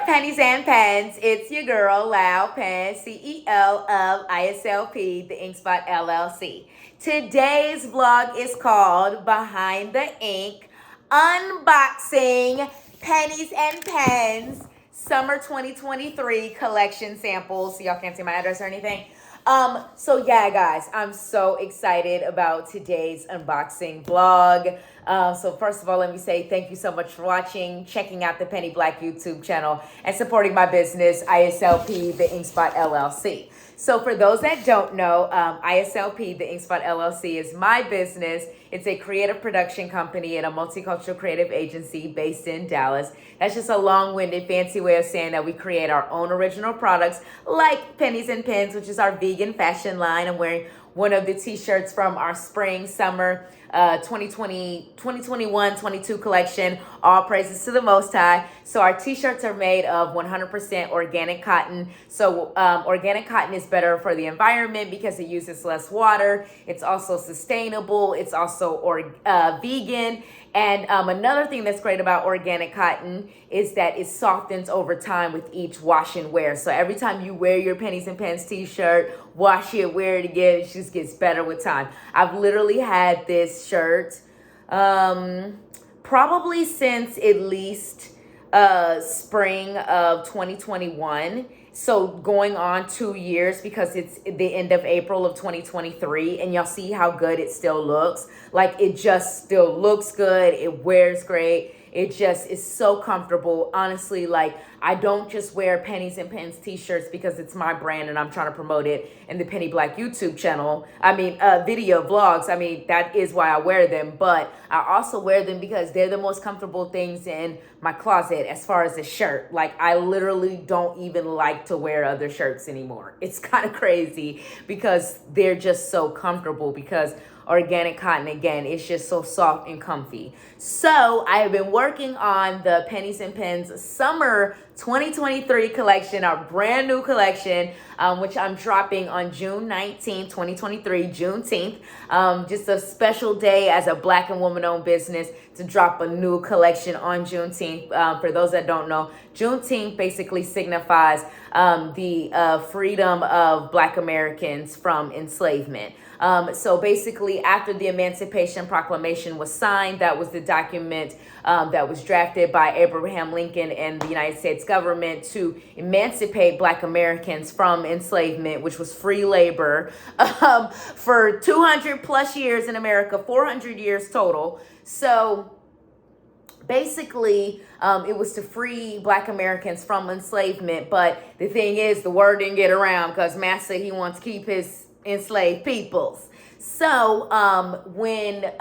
Pennies and Pens? It's your girl, LoudPen, CEO of ISLP, the InkSpot LLC. Today's vlog is called Behind the Ink, Unboxing Pennies and Pens Summer 2023 Collection Samples. Y'all can't see my address or anything. So yeah, guys, I'm so excited about today's unboxing vlog. So first of all, let me say thank you so much for watching, checking out the Penny Black YouTube channel, and supporting my business, ISLP, the InkSpot LLC. So for those that don't know, ISLP, the InkSpot LLC, is my business. It's a creative production company and a multicultural creative agency based in Dallas. That's just a long-winded, fancy way of saying that we create our own original products like Pennies and Pens, which is our vegan fashion line. I'm wearing one of the t-shirts from our spring, summer 2021-22 collection. All praises to the Most High. So our t-shirts are made of 100% organic cotton. So organic cotton is better for the environment because it uses less water. It's also sustainable. It's also vegan. And another thing that's great about organic cotton is that it softens over time with each wash and wear. So every time you wear your Pennies and Pens t-shirt, wash it, wear it again, it just gets better with time. I've literally had this shirt probably since at least spring of 2021. So going on 2 years, because it's the end of April of 2023, and y'all see how good it still looks. Like, it just still looks good. It wears great. It just is so comfortable. Honestly, like, I don't just wear Pennies and Pens t-shirts because it's my brand and I'm trying to promote it in the Penny Black YouTube channel. Video vlogs. That is why I wear them. But I also wear them because they're the most comfortable things in my closet as far as a shirt. Like, I literally don't even like to wear other shirts anymore. It's kind of crazy because they're just so comfortable, because organic cotton, again, it's just so soft and comfy. So I have been working on the Pennies and Pens Summer 2023 collection, our brand new collection, which I'm dropping on June 19th, 2023, Juneteenth. Just a special day as a Black and woman-owned business to drop a new collection on Juneteenth. For those that don't know, Juneteenth basically signifies the freedom of Black Americans from enslavement. So basically, after the Emancipation Proclamation was signed, that was the document that was drafted by Abraham Lincoln and the United States government to emancipate Black Americans from enslavement, which was free labor, for 200 plus years in America, 400 years total. So basically, it was to free Black Americans from enslavement. But the thing is, the word didn't get around because Master, he wants to keep his enslaved peoples. So when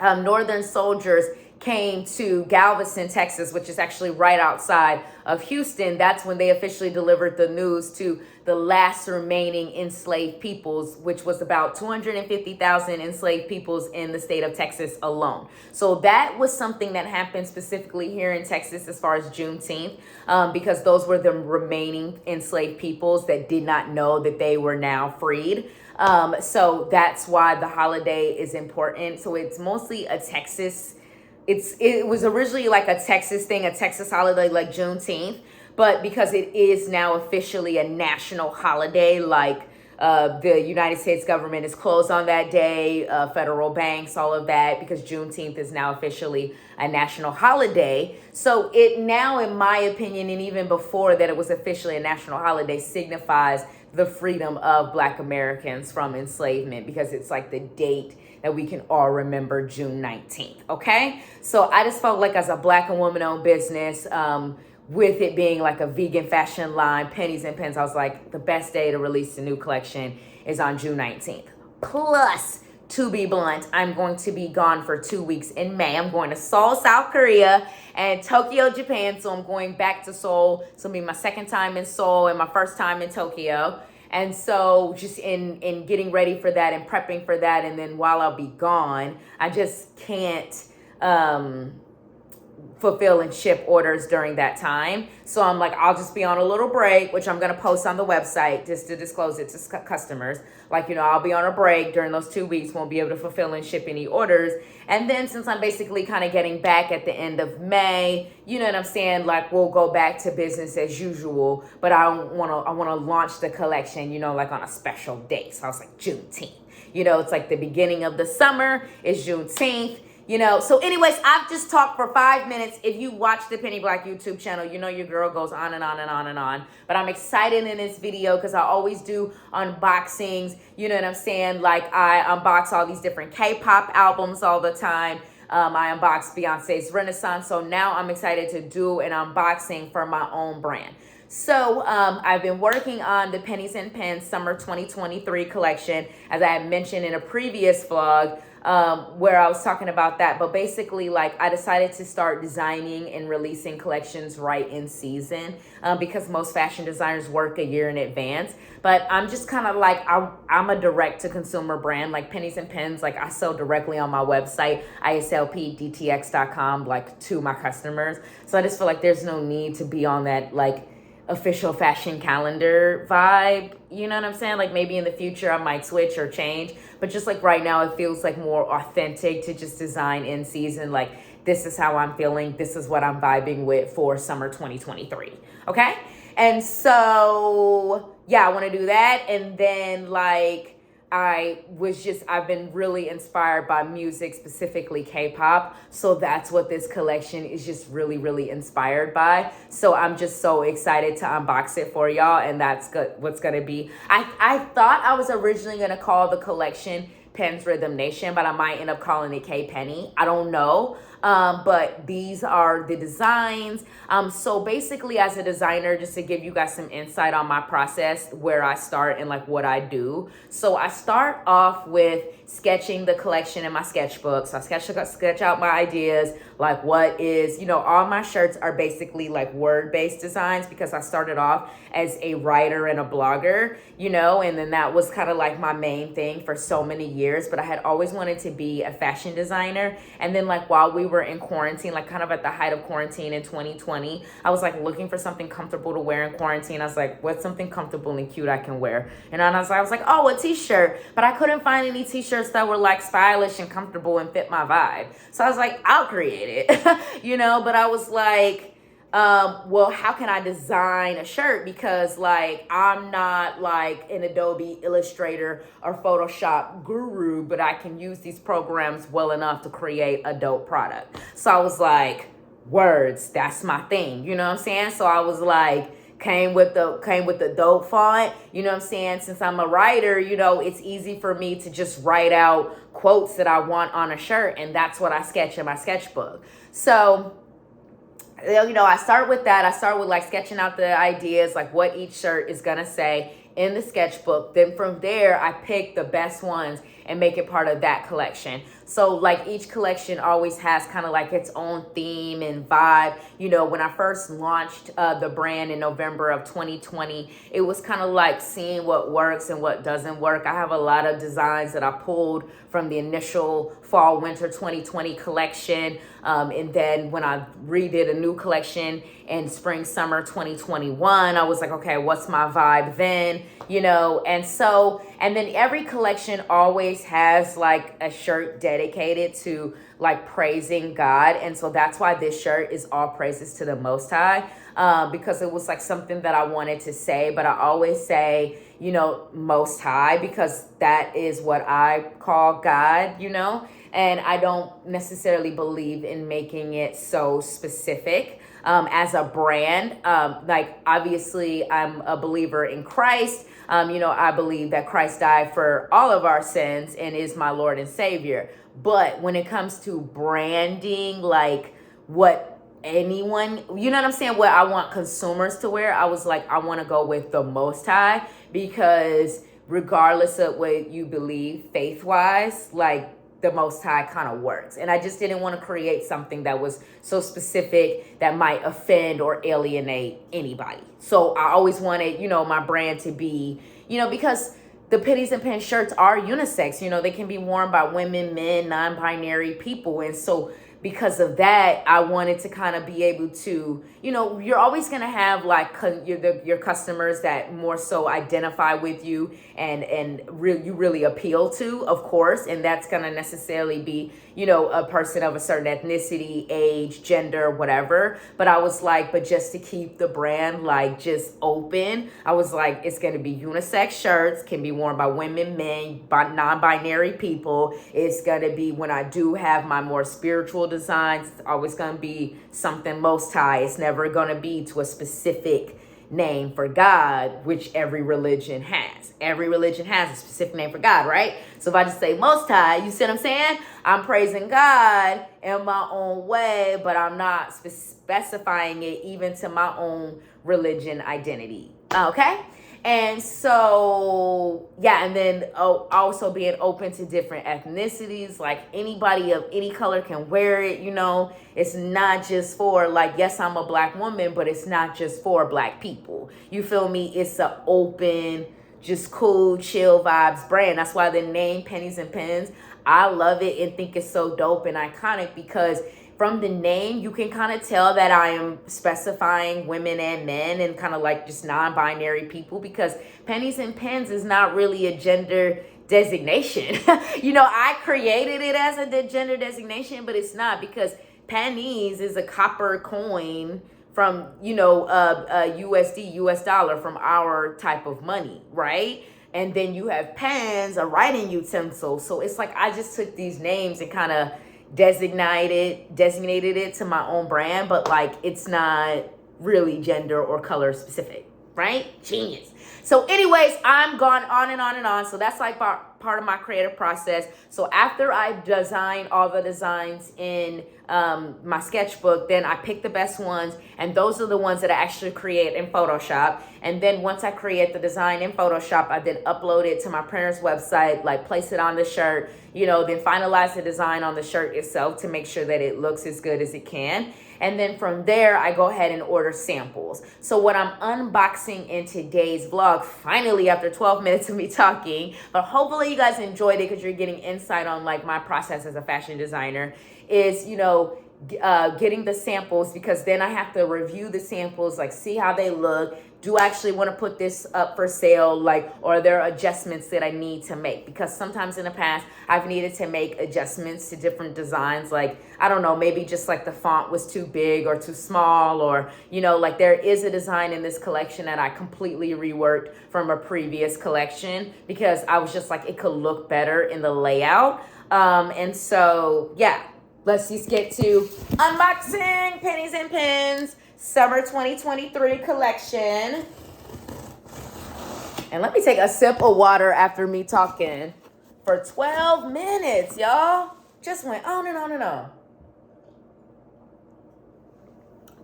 Northern soldiers came to Galveston, Texas, which is actually right outside of Houston, that's when they officially delivered the news to the last remaining enslaved peoples, which was about 250,000 enslaved peoples in the state of Texas alone. So that was something that happened specifically here in Texas as far as Juneteenth, because those were the remaining enslaved peoples that did not know that they were now freed. So that's why the holiday is important. So it's mostly a Texas. It was originally like a Texas thing, a Texas holiday like Juneteenth, but because it is now officially a national holiday, like the United States government is closed on that day, federal banks, all of that, because Juneteenth is now officially a national holiday. So it now, in my opinion, and even before that it was officially a national holiday, signifies the freedom of Black Americans from enslavement, because it's like the date that we can all remember, June 19th, okay? So I just felt like, as a Black and woman-owned business, with it being like a vegan fashion line, Pennies and Pens, I was like, the best day to release the new collection is on June 19th. Plus, to be blunt, I'm going to be gone for 2 weeks in May. I'm going to Seoul, South Korea, and Tokyo, Japan. So I'm going back to Seoul. So it'll be my second time in Seoul and my first time in Tokyo. And so just in getting ready for that and prepping for that, and then while I'll be gone, I just can't fulfill and ship orders during that time. So I'm like, I'll just be on a little break, which I'm going to post on the website just to disclose it to customers. Like, I'll be on a break during those 2 weeks, won't be able to fulfill and ship any orders. And then since I'm basically kind of getting back at the end of May, you know what I'm saying? Like, we'll go back to business as usual, but I want to launch the collection, like on a special day. So I was like, Juneteenth. It's like the beginning of the summer is Juneteenth. So anyways, I've just talked for 5 minutes. If you watch the Penny Black YouTube channel, your girl goes on and on and on and on. But I'm excited in this video because I always do unboxings. You know what I'm saying? Like, I unbox all these different K-pop albums all the time. I unboxed Beyonce's Renaissance. So now I'm excited to do an unboxing for my own brand. So I've been working on the Pennies and Pens Summer 2023 collection, as I had mentioned in a previous vlog, where I was talking about that. But basically, like, I decided to start designing and releasing collections right in season, because most fashion designers work a year in advance. But I'm just kind of like, I'm a direct-to-consumer brand. Like, Pennies and Pens, like, I sell directly on my website, ISLP, like, to my customers. So I just feel like there's no need to be on that, like, official fashion calendar vibe. You know what I'm saying? Like, maybe in the future I might switch or change, but just like right now, it feels like more authentic to just design in season. Like, this is how I'm feeling. This is what I'm vibing with for summer 2023. Okay. And so, yeah, I want to do that. And then, like, I've been really inspired by music, specifically K-pop. So that's what this collection is just really, really inspired by. So I'm just so excited to unbox it for y'all. And that's what's going to be. I thought I was originally going to call the collection Pens Rhythm Nation, but I might end up calling it K-Penny. I don't know. But these are the designs. So basically, as a designer, just to give you guys some insight on my process, where I start and like what I do. So I start off with sketching the collection in my sketchbook. So I sketch out my ideas, like what is, all my shirts are basically like word-based designs, because I started off as a writer and a blogger, and then that was kind of like my main thing for so many years. But I had always wanted to be a fashion designer. And then, like, while we were in quarantine, like kind of at the height of quarantine in 2020, I was like looking for something comfortable to wear in quarantine. I was like, what's something comfortable and cute I can wear? And I was like, oh, a t-shirt. But I couldn't find any t-shirts that were like stylish and comfortable and fit my vibe. So I was like, I'll create it, but I was like, well, how can I design a shirt? Because, like, I'm not like an Adobe Illustrator or Photoshop guru, but I can use these programs well enough to create a dope product. So I was like, words, that's my thing. You know what I'm saying? So I was like, came with the dope font. You know what I'm saying? Since I'm a writer, it's easy for me to just write out quotes that I want on a shirt. And that's what I sketch in my sketchbook. So, I start with that. I start with like sketching out the ideas, like what each shirt is going to say in the sketchbook. Then from there, I pick the best ones and make it part of that collection. So like each collection always has kind of like its own theme and vibe. When I first launched the brand in November of 2020, it was kind of like seeing what works and what doesn't work. I have a lot of designs that I pulled from the initial fall winter 2020 collection. And then when I redid a new collection in spring summer 2021, I was like, okay, what's my vibe then? And then every collection always has like a shirt dedicated to like praising God. And so that's why this shirt is all praises to the Most High, because it was like something that I wanted to say, but I always say, Most High, because that is what I call God, and I don't necessarily believe in making it so specific. As a brand, like obviously I'm a believer in Christ. I believe that Christ died for all of our sins and is my Lord and Savior. But when it comes to branding, like what anyone, you know what I'm saying, what I want consumers to wear, I was like, I want to go with the Most High, because regardless of what you believe faith-wise, like the Most High kind of works. And I just didn't want to create something that was so specific that might offend or alienate anybody. So I always wanted, my brand to be, because the Pennies and Pens shirts are unisex. They can be worn by women, men, non-binary people. And so because of that, I wanted to kind of be able to, you know, you're always going to have like your customers that more so identify with you and you really appeal to, of course. And that's going to necessarily be, you know, a person of a certain ethnicity, age, gender, whatever. But I was like, but just to keep the brand like just open, I was like, it's going to be unisex shirts, can be worn by women, men, non-binary people. It's going to be, when I do have my more spiritual designs, it's always going to be something Most High. It's never going to be to a specific name for God, which every religion has. Every religion has a specific name for God, right? So if I just say Most High, you see what I'm saying? I'm praising God in my own way, but I'm not specifying it even to my own religion identity. Okay? And so, yeah, and then also being open to different ethnicities, like anybody of any color can wear it, you know. It's not just for, like, yes, I'm a black woman, but it's not just for black people. You feel me? It's an open, just cool, chill vibes brand. That's why the name Pennies and Pens, I love it and think it's so dope and iconic, because from the name, you can kind of tell that I am specifying women and men and kind of like just non-binary people, because Pennies and Pens is not really a gender designation. You know, I created it as a gender designation, but it's not, because pennies is a copper coin from, you know, USD, US dollar, from our type of money, right? And then you have pens, a writing utensil. So it's like I just took these names and kind of designated it to my own brand, but like it's not really gender or color specific, right? Genius. So anyways, I'm gone on and on and on. So that's like part of my creative process. So after I design all the designs in my sketchbook, then I pick the best ones, and those are the ones that I actually create in Photoshop. And then once I create the design in Photoshop, I then upload it to my printer's website, like place it on the shirt, you know, then finalize the design on the shirt itself to make sure that it looks as good as it can. And then from there, I go ahead and order samples. So what I'm unboxing in today's vlog, finally after 12 minutes of me talking, but hopefully you guys enjoyed it because you're getting insight on like my process as a fashion designer, is, you know, getting the samples, because then I have to review the samples, like see how they look. Do I actually want to put this up for sale? Like, or are there adjustments that I need to make? Because sometimes in the past, I've needed to make adjustments to different designs. Like, I don't know, maybe just like the font was too big or too small, or, you know, like there is a design in this collection that I completely reworked from a previous collection because I was just like, it could look better in the layout. And so, yeah, let's just get to unboxing Pennies and Pens Summer 2023 collection. And let me take a sip of water after me talking for 12 minutes, y'all. Just went on and on and on.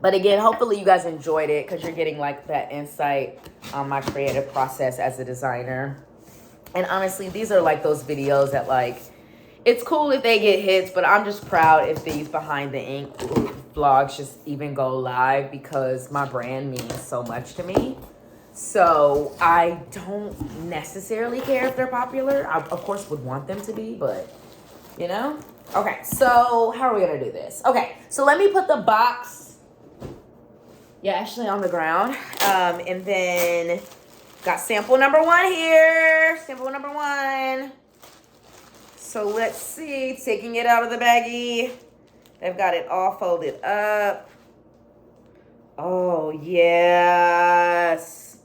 But again, hopefully you guys enjoyed it because you're getting like that insight on my creative process as a designer. And honestly, these are like those videos that like, it's cool if they get hits, but I'm just proud if these behind the ink vlogs just even go live, because my brand means so much to me. So I don't necessarily care if they're popular. I, of course, would want them to be, but you know? Okay, so how are we gonna do this? Okay, so let me put the box, actually on the ground. And then got sample number 1 here. Sample number 1. So let's see, taking it out of the baggie. They've got it all folded up. Oh, yes.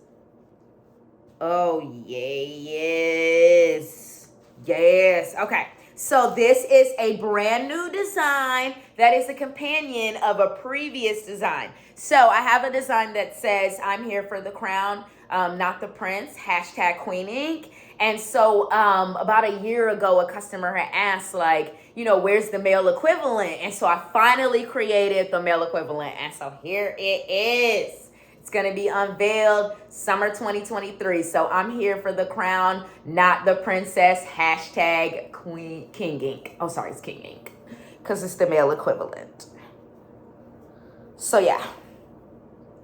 Oh, yes. Yes. Okay. So this is a brand new design that is a companion of a previous design. So I have a design that says, I'm here for the crown, not the prince, hashtag Queen Ink. And so about a year ago, a customer had asked, like, you know, where's the male equivalent? And so I finally created the male equivalent. And so here it is. It's going to be unveiled summer 2023. So I'm here for the crown, not the princess, hashtag King Ink. Oh, sorry, it's King Ink because it's the male equivalent. So yeah,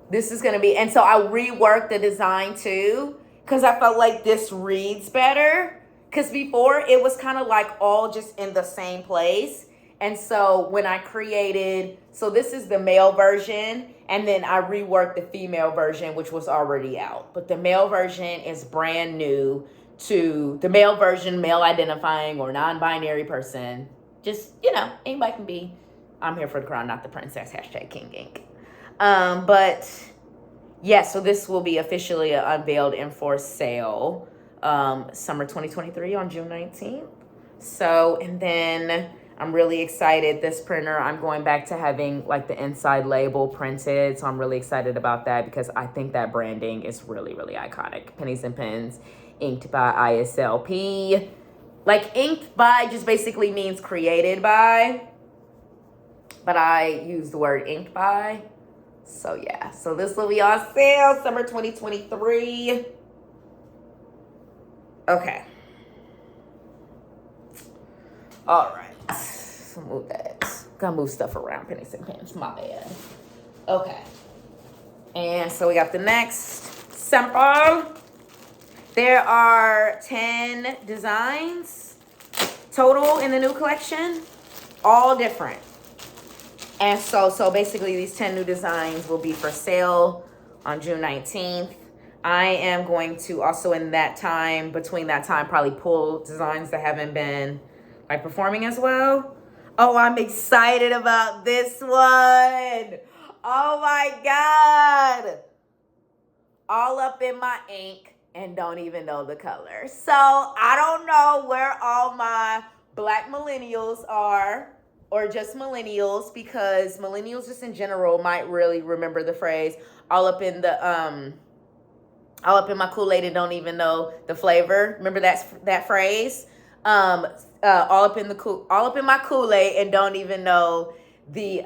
this is going to be, and so I reworked the design too, because I felt like this reads better. Because before it was kind of like all just in the same place. And so when I created, so this is the male version, and then I reworked the female version, which was already out. But the male version is brand new to the male version, male identifying or non-binary person. Just, anybody can be. I'm here for the crown, not the princess. # King Ink. But yeah, so this will be officially unveiled and for sale summer 2023 on June 19th. So, and then I'm really excited. This printer, I'm going back to having like the inside label printed. So I'm really excited about that because I think that branding is really, really iconic. Pennies and Pens, inked by ISLP. Like inked by just basically means created by, but I use the word inked by. So yeah, so this will be on sale summer 2023. Okay. All right. Move that. Gotta move stuff around. Pennies and Pens. My bad. Okay. And so we got the next sample. There are 10 designs total in the new collection, all different. And so basically these 10 new designs will be for sale on June 19th. I am going to also between that time, probably pull designs that haven't been like performing as well. Oh, I'm excited about this one. Oh my God. All up in my ink and don't even know the color. So I don't know where all my Black millennials are, or just millennials, because millennials just in general might really remember the phrase all up in my Kool-Aid and don't even know the flavor. Remember that phrase? All up in my Kool-Aid and don't even know the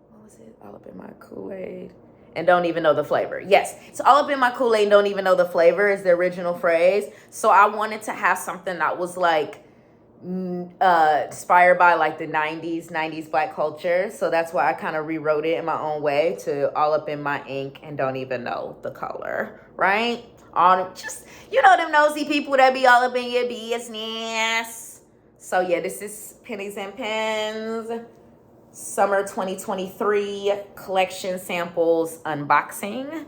what was it? All up in my Kool-Aid and don't even know the flavor. Yes. So all up in my Kool-Aid and don't even know the flavor is the original phrase. So I wanted to have something that was like inspired by like the 90s Black culture. So that's why I kind of rewrote it in my own way to all up in my ink and don't even know the color, right? Just, them nosy people that be all up in your business. So yeah, this is Pennies and Pens Summer 2023 collection samples unboxing.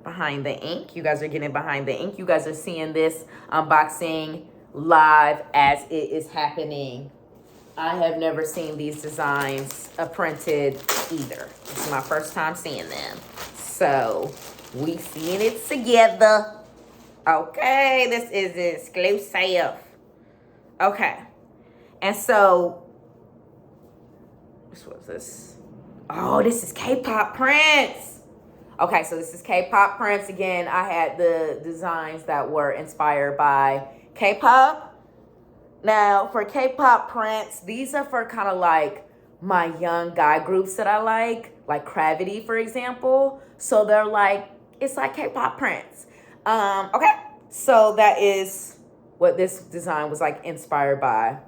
Behind the ink. You guys are getting behind the ink. You guys are seeing this unboxing live as it is happening. I have never seen these designs printed either. This is my first time seeing them. So we seeing it together. Okay, this is exclusive. Okay. And so, what was this? Oh, this is K-pop prints. Okay, so this is K-pop prints. Again, I had the designs that were inspired by K-pop. Now, for K-pop prints, these are for kind of like my young guy groups that I like Gravity, for example. So they're like, it's like K-pop prints. Okay, so that is what this design was like inspired by.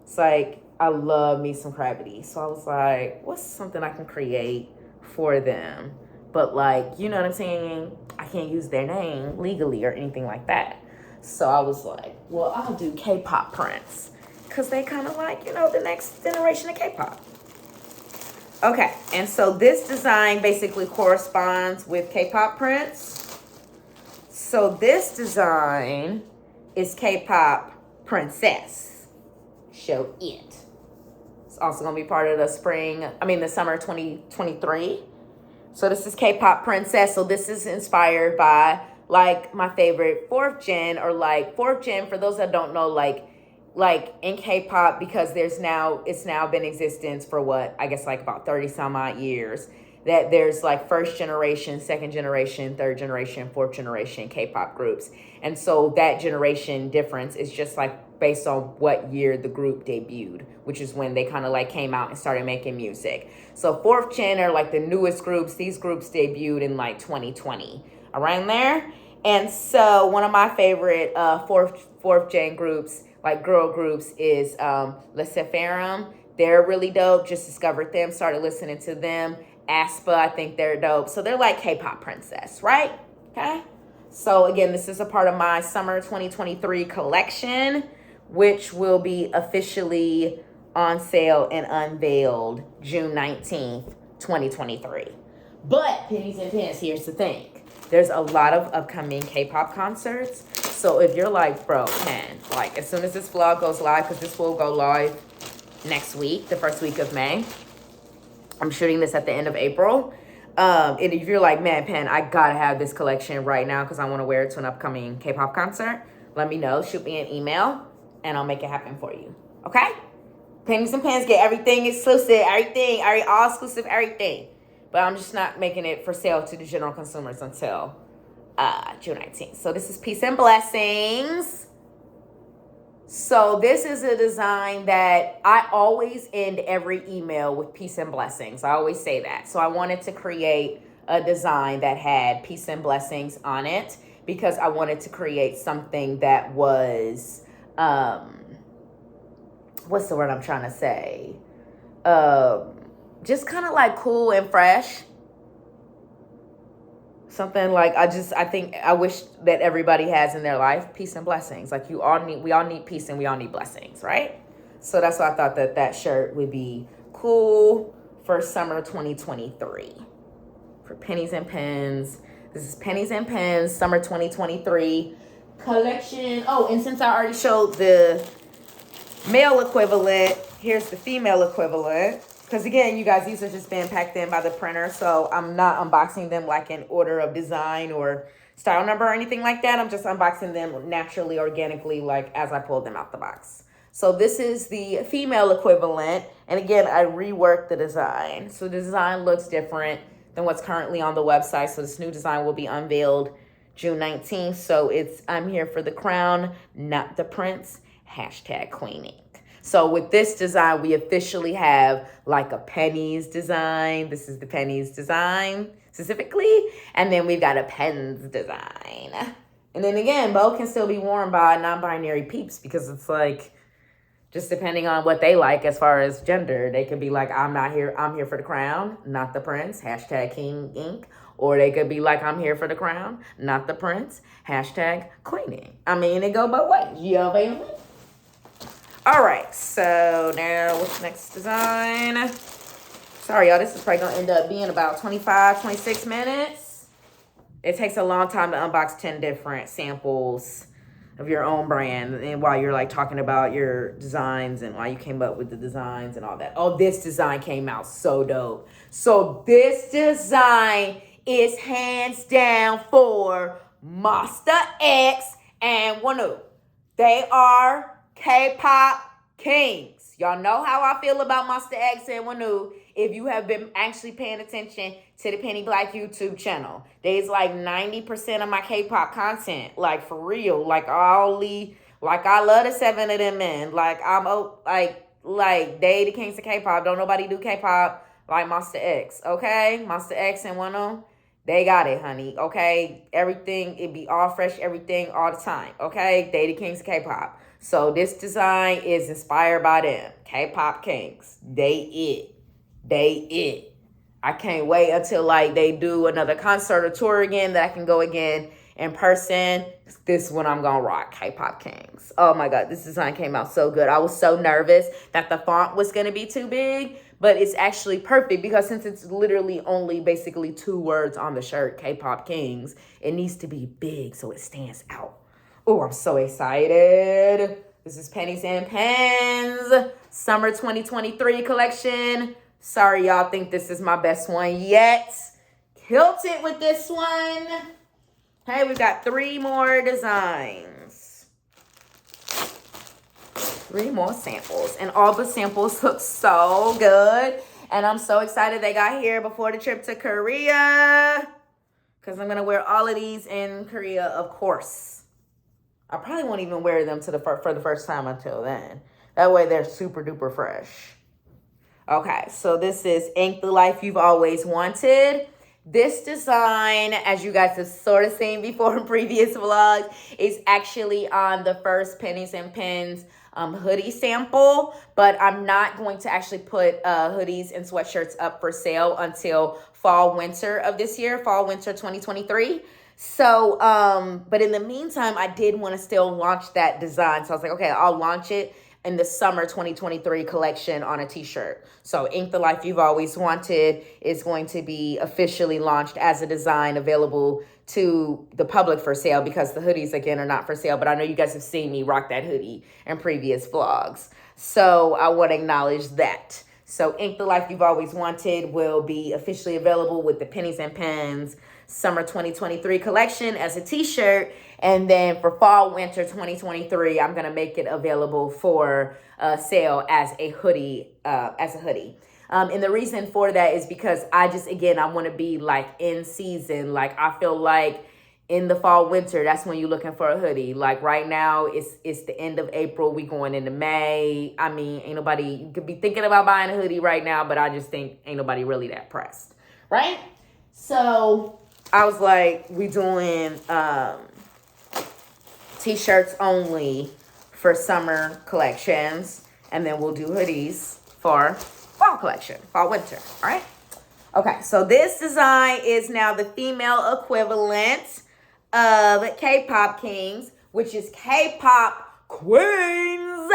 It's like, I love me some Gravity. So I was like, what's something I can create for them? But like, you know what I'm saying? I can't use their name legally or anything like that. So I was like, well, I'll do K-pop prints. Because they kind of like, the next generation of K-pop. Okay, and so this design basically corresponds with K-pop prints. So this design is K-pop Princess. Show it. It's also going to be part of the summer 2023. So this is K-pop Princess. So this is inspired by like my favorite 4th gen, or like 4th gen, for those that don't know, like in K-pop, because it's now been in existence for what, I guess like about 30 some odd years, that there's like 1st generation, 2nd generation, 3rd generation, 4th generation K-pop groups. And so that generation difference is just like based on what year the group debuted, which is when they kind of like came out and started making music. So 4th gen are like the newest groups. These groups debuted in like 2020, around there. And so one of my favorite 4th gen groups, like girl groups, is Le Sepharum. They're really dope. Just discovered them, started listening to them. aespa, I think they're dope. So they're like K-pop princess, right? Okay. So again, this is a part of my summer 2023 collection which will be officially on sale and unveiled June 19th, 2023. But Pennies and Pens, here's the thing. There's a lot of upcoming K-pop concerts. So if you're like, bro, Pen, like as soon as this vlog goes live, because this will go live next week, the first week of May. I'm shooting this at the end of April. And if you're like, man, Pen, I gotta have this collection right now because I want to wear it to an upcoming K-pop concert, let me know. Shoot me an email and I'll make it happen for you. Okay? Pennies and Pens, get everything exclusive, everything, all exclusive, everything. But I'm just not making it for sale to the general consumers until June 19th. So this is Peace and Blessings. So this is a design that I always end every email with peace and blessings. I always say that. So I wanted to create a design that had peace and blessings on it because I wanted to create something that was, what's the word I'm trying to say? Just kind of like cool and fresh. Something like I wish that everybody has in their life peace and blessings. Like we all need peace and we all need blessings, right? So that's why I thought that shirt would be cool for summer 2023 for Pennies and Pens. This is Pennies and Pens summer 2023 collection. Oh, and since I already showed the male equivalent, here's the female equivalent. Because again, you guys, these are just being packed in by the printer. So I'm not unboxing them like in order of design or style number or anything like that. I'm just unboxing them naturally, organically, like as I pulled them out the box. So this is the female equivalent. And again, I reworked the design. So the design looks different than what's currently on the website. So this new design will be unveiled June 19th. So it's I'm here for the crown, not the prince. #Queening. So with this design, we officially have like a pennies design. This is the pennies design specifically. And then we've got a pens design. And then again, both can still be worn by non-binary peeps because it's like, just depending on what they like as far as gender. They could be like, I'm here for the crown, not the prince, #King Ink. Or they could be like, I'm here for the crown, not the prince, #Queening. I mean, it go both ways. You know what I mean? All right, so now what's the next design? Sorry, y'all, this is probably going to end up being about 25, 26 minutes. It takes a long time to unbox 10 different samples of your own brand and while you're like talking about your designs and why you came up with the designs and all that. Oh, this design came out so dope. So this design is hands down for Monster X and Wonu. They are K-pop kings. Y'all know how I feel about Monster X and Wonu if you have been actually paying attention to the Penny Black YouTube channel. There's like 90% of my K-pop content. Like for real. Like I love the 7 of them men. Like they the kings of K-pop. Don't nobody do K-pop like Monster X. Okay? Monster X and Wonu. They got it, honey. Okay? Everything, it be all fresh, everything, all the time. Okay? They the kings of K-pop. So this design is inspired by them. K-pop kings. They it. I can't wait until like they do another concert or tour again that I can go again in person. This is when I'm going to rock K-pop kings. Oh my God, this design came out so good. I was so nervous that the font was going to be too big, but it's actually perfect because since it's literally only basically 2 words on the shirt, K-pop kings, it needs to be big so it stands out. Oh, I'm so excited. This is Pennies and Pens Summer 2023 collection. Sorry, y'all think this is my best one yet. Killed it with this one. Hey, we've got 3 more designs. 3 more samples. And all the samples look so good. And I'm so excited they got here before the trip to Korea. Because I'm going to wear all of these in Korea, of course. I probably won't even wear them for the first time until then. That way they're super duper fresh. Okay, so this is Ink the Life You've Always Wanted. This design, as you guys have sort of seen before in previous vlogs, is actually on the first Pennies and Pens hoodie sample, but I'm not going to actually put hoodies and sweatshirts up for sale until fall winter of this year, fall winter 2023. So, but in the meantime, I did want to still launch that design. So I was like, okay, I'll launch it in the summer 2023 collection on a t-shirt. So Ink the Life You've Always Wanted is going to be officially launched as a design available to the public for sale, because the hoodies, again, are not for sale. But I know you guys have seen me rock that hoodie in previous vlogs. So I want to acknowledge that. So Ink the Life You've Always Wanted will be officially available with the Pennies and Pens Summer 2023 collection as a t-shirt. And then for fall winter 2023, I'm going to make it available for sale as a hoodie. And the reason for that is because I want to be like in season. Like, I feel like in the fall winter, that's when you're looking for a hoodie. Like right now, it's the end of April. We going into May. I mean, ain't nobody, you could be thinking about buying a hoodie right now, but I just think ain't nobody really that pressed, right? So I was like, we doing t-shirts only for summer collections, and then we'll do hoodies for fall collection, fall winter, all right? Okay, so this design is now the female equivalent of K-pop kings, which is K-pop queens.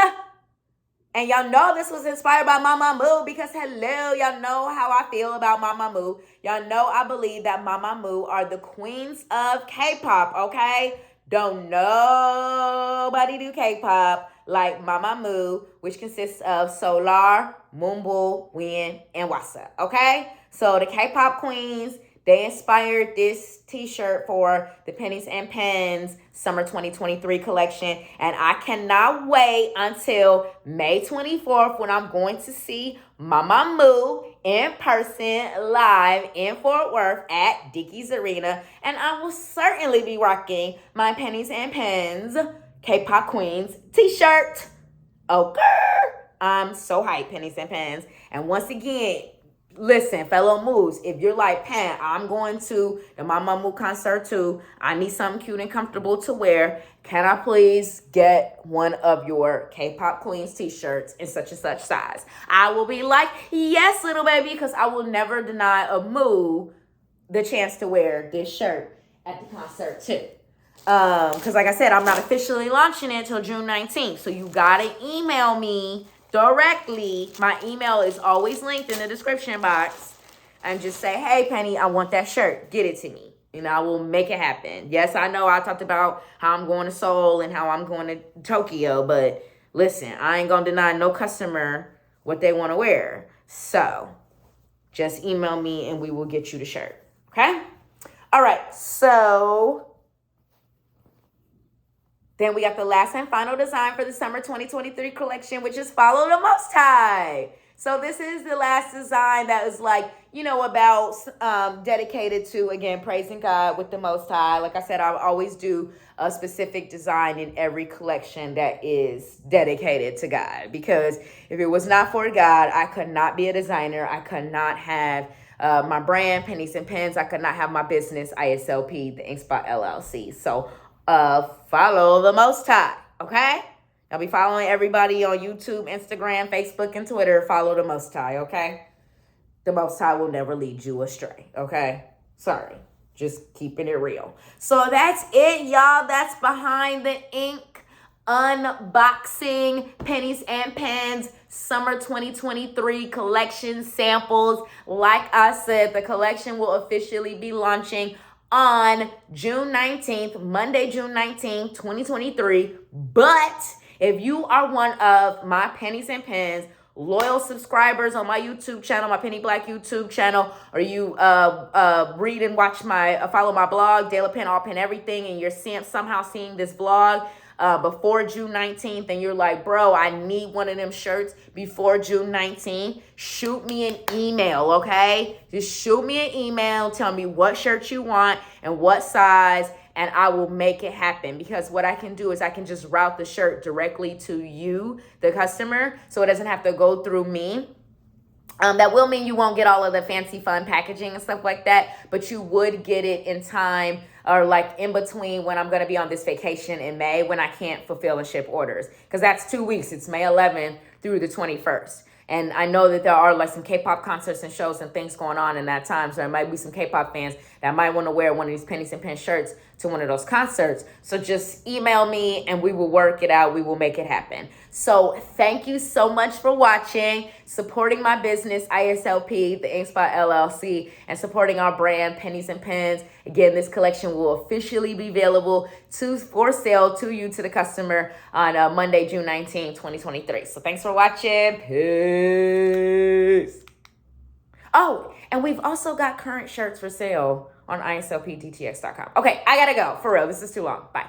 And y'all know this was inspired by Mamamoo, because hello, y'all know how I feel about Mamamoo. Y'all know I believe that Mamamoo are the queens of K-pop, okay? Don't nobody do K-pop like Mamamoo, which consists of Solar, Moonbul, Win, and Wasa, okay? So the K-pop queens, they inspired this t-shirt for the Pennies and Pens Summer 2023 collection. And I cannot wait until May 24th when I'm going to see Mamamoo in person live in Fort Worth at Dickies Arena. And I will certainly be rocking my Pennies and Pens K-pop Queens t-shirt. Okay. I'm so hyped, Pennies and Pens. And once again, listen, fellow moves, if you're like, Pan, I'm going to the Mamamoo concert too. I need something cute and comfortable to wear. Can I please get one of your K-pop Queens t-shirts in such and such size? I will be like, yes, little baby, because I will never deny a Moo the chance to wear this shirt at the concert too. Because like I said, I'm not officially launching it until June 19th. So you got to email me directly. My email is always linked in the description box. And just say, hey, Penny, I want that shirt. Get it to me. And I will make it happen. Yes, I know I talked about how I'm going to Seoul and how I'm going to Tokyo. But listen, I ain't going to deny no customer what they want to wear. So just email me and we will get you the shirt. Okay? All right. So then we got the last and final design for the summer 2023 collection, which is Follow the Most High. So this is the last design that is like, you know, about dedicated to, again, praising God with the Most High. Like I said, I always do a specific design in every collection that is dedicated to God. Because if it was not for God, I could not be a designer. I could not have my brand, Pennies and Pens. I could not have my business, ISLP, the InkSpot LLC. So follow the Most High, okay? I'll be following everybody on YouTube, Instagram, Facebook, and Twitter. Follow the Most High, okay? The Most High will never lead you astray, okay? Sorry, just keeping it real. So that's it, y'all. That's Behind the Ink unboxing Pennies and Pens Summer 2023 collection samples. Like I said, the collection will officially be launching on June 19th, Monday, June 19th, 2023. But if you are one of my Pennies and Pens loyal subscribers on my YouTube channel, my Penny Black YouTube channel, or you read and watch follow my blog, Daily Pen, All Pen Everything, and you're somehow seeing this vlog before June 19th, and you're like, bro, I need one of them shirts before June 19th, shoot me an email, okay? Just shoot me an email, tell me what shirt you want and what size, and I will make it happen. Because what I can do is I can just route the shirt directly to you, the customer, so it doesn't have to go through me. That will mean you won't get all of the fancy fun packaging and stuff like that, but you would get it in time, or like in between when I'm going to be on this vacation in May when I can't fulfill and ship orders. Because that's 2 weeks. It's May 11th through the 21st. And I know that there are like some K-pop concerts and shows and things going on in that time. So there might be some K-pop fans that might want to wear one of these Pennies and Pens shirts to one of those concerts. So just email me and we will work it out. We will make it happen. So thank you so much for watching, supporting my business, ISLP, the InkSpot LLC, and supporting our brand, Pennies and Pens. Again, this collection will officially be available for sale to you, to the customer, on Monday, June 19, 2023. So thanks for watching. Peace. Oh, and we've also got current shirts for sale on ISLPDTX.com. Okay, I gotta go. For real, this is too long. Bye.